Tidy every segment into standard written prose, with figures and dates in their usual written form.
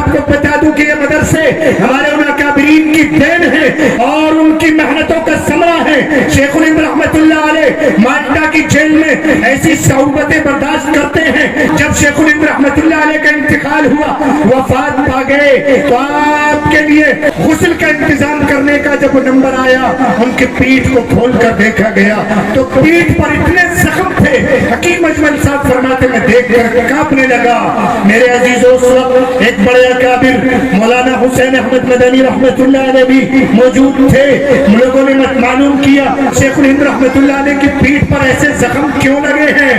آپ کو بتا دوں کہ یہ مدرسے ہمارے ان اکابرین کی دین ہے اور ان کی محنتوں کا ثمرہ ہے. شیخ الہند رحمت اللہ علیہ مالٹا کی جیل میں ایسی صعوبتیں برداشت کرتے ہیں. جب شیخ الہند رحمت اللہ علیہ کا انتقال ہوا, وفات پا گئے, تو آپ کے لیے غسل کا انتظام کرنے کا جب نمبر آیا, ان کی پیٹھ کو کھول کر دیکھا گیا تو پیٹھ پر اتنے زخم تھے. حکیم اجمل صاحب فرماتے میں دیکھ کر کانپنے لگا. میرے عزیزوں, اس وقت ایک بڑے اکابر مولانا حسین احمد مدنی رحمت اللہ علیہ بھی موجود تھے. لوگوں نے معلوم کیا شیخ الہند رحمت اللہ علیہ کی پیٹھ پر ایسے زخم کیوں لگے ہیں.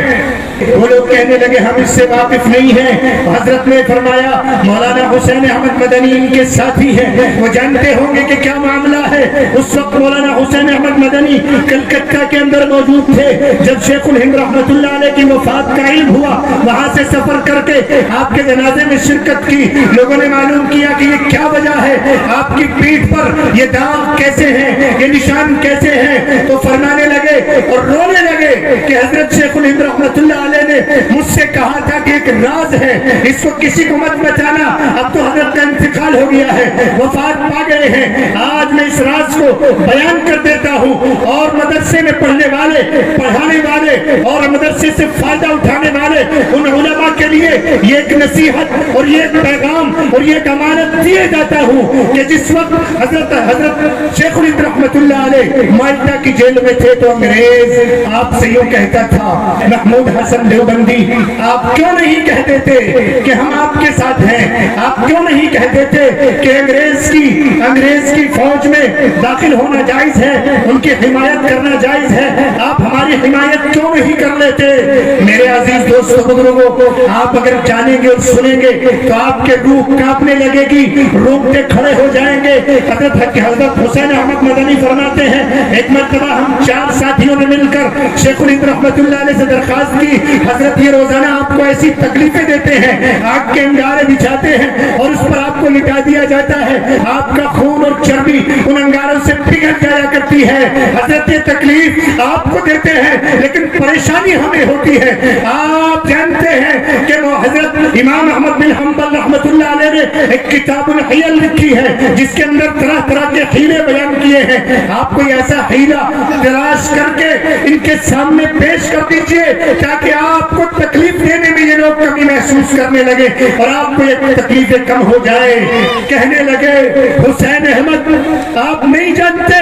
وہ لوگ کہنے لگے ہم اس سے واقف نہیں ہیں. حضرت نے فرمایا مولانا حسین احمد مدنی ان کے ساتھی ہیں, وہ جانتے ہوں گے کہ کیا معاملہ ہے. اس وقت مولانا حسین احمد مدنی کلکتہ کے اندر موجود تھے. جب شیخ الہند رحمت اللہ علیہ کی وفات کا علم ہوا, وہاں سے سفر کر کے آپ کے جنازے میں شرکت کی. لوگوں نے معلوم کیا کہ یہ کیا وجہ ہے, آپ کی پیٹھ پر یہ داغ کیسے ہیں, یہ نشان کیسے ہیں. تو فرمانے لگے اور رونے لگے کہ حضرت شیخ الہند رحمت اللہ علیہ نے مجھ سے کہا تھا کہ ایک راز ہے, اس کو کسی کو مت بتانا. اب تو حضرت کا انتقال ہو گیا ہے, وفات پا گئے ہیں. آج میں اس راز کو بیان کر دیتا ہوں, اور مدرسے میں پڑھنے والے, پڑھانے والے اور مدرسے سے فائدہ اٹھانے والے ان علماء کے لیے یہ ایک نصیحت اور یہ ایک پیغام اور یہ ایک امانت دیے جاتا ہوں کہ جس وقت حضرت شیخ الہند رحمت اللہ علیہ مالٹا کی جیل میں تھے تو انگریز آپ سے یوں کہتا تھا, محمود حسن دیوبندی آپ کیوں نہیں کہتے تھے کہ ہم آپ کے ساتھ ہیں, آپ کیوں نہیں کہتے تھے کہ انگریز کی فوج میں داخل ہونا جائز ہے, ان کی حمایت کرنا جائز ہے, آپ ہماری حمایت کیوں نہیں کر لیتے. میرے عزیز دوستوں بزرگوں, آپ اگر جانیں گے اور سنیں گے تو آپ کے روح کانپنے لگے گی, روکتے کھڑے ہو جائیں گے. حضرت حسین احمد مدنی فرماتے ہیں ایک مرتبہ ہم 4 ساتھیوں نے مل کر شیخ الہند رحمت اللہ علیہ سے درخواست کی, حضرت یہ روزانہ آپ کو ایسی تکلیفیں دیتے ہیں, آگ کے انگارے بچھاتے ہیں اور اس پر آپ کو لٹا دیا جاتا ہے, آپ کا خون اور چربی ان انگاروں سے پگھل جایا کرتی ہے. حضرت یہ تکلیف آپ کو دیتے ہیں لیکن پریشانی ہمیں ہوتی ہے. آپ جانتے ہیں کہ وہ حضرت امام احمد بن حنبل رحمت اللہ علیہ نے ایک کتاب الحیل لکھی ہے جس کے اندر طرح طرح کے حیلے بیان کیے ہیں. آپ کوئی ایسا حیلہ تلاش کر کے ان کے سامنے پیش کر دیجئے تاکہ آپ کو تکلیف دینے میں یہ لوگ کمی محسوس کرنے لگے اور آپ کو یہ تکلیفیں کم ہو جائے. کہنے لگے حسین احمد آپ نہیں جانتے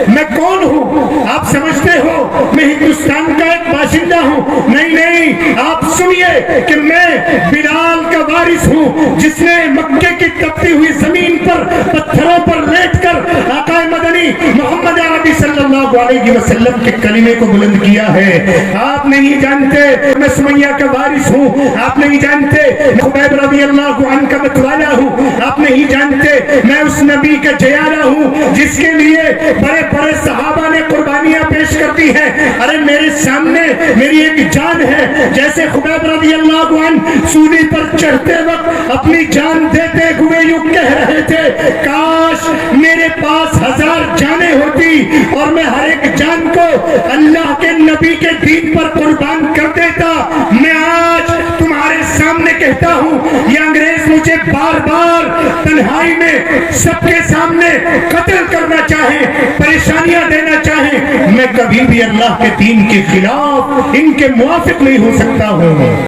میں کون ہوں, آپ سمجھتے ہو میں ہندوستان کا ایک باشندہ ہوں, نہیں, آپ سنیے کہ میں بلال کا وارث ہوں جس نے مکے کی تپتی ہوئی زمین پر پتھروں پر لیٹ کر آقا مدنی محمد عربی صلی اللہ علیہ وسلم کے کلمے کو بلند کیا ہے. آپ نہیں جانتے میں سمیہ کا وارث ہوں, آپ نہیں جانتے میں خبیب رضی اللہ عنہ کا متوالا ہوں, آپ نہیں جانتے میں اس نبی کا جیارہ ہوں جس کے لیے بڑے بڑے صحابہ نے قربانیاں پیش کرتی ہیں. ارے میرے سامنے میری ایک جان ہے, جیسے خبیب رضی اللہ عنہ سولی پر چڑھتے وقت اپنی جان دیتے ہوئے یوں کہہ رہے تھے کاش میرے پاس 1000 جانیں ہوتی اور میں ہر ایک جان کو اللہ کے نبی کے دین پر قربان کر دیتا. میں آج تمہارے سامنے کہتا ہوں یہ انگریز مجھے بار بار تنہائی میں سب کے سامنے قتل کرنا چاہیں, پریشانیاں دینا چاہیں, میں کبھی بھی اللہ کے دین کے خلاف ان کے موافق نہیں ہو سکتا ہوں.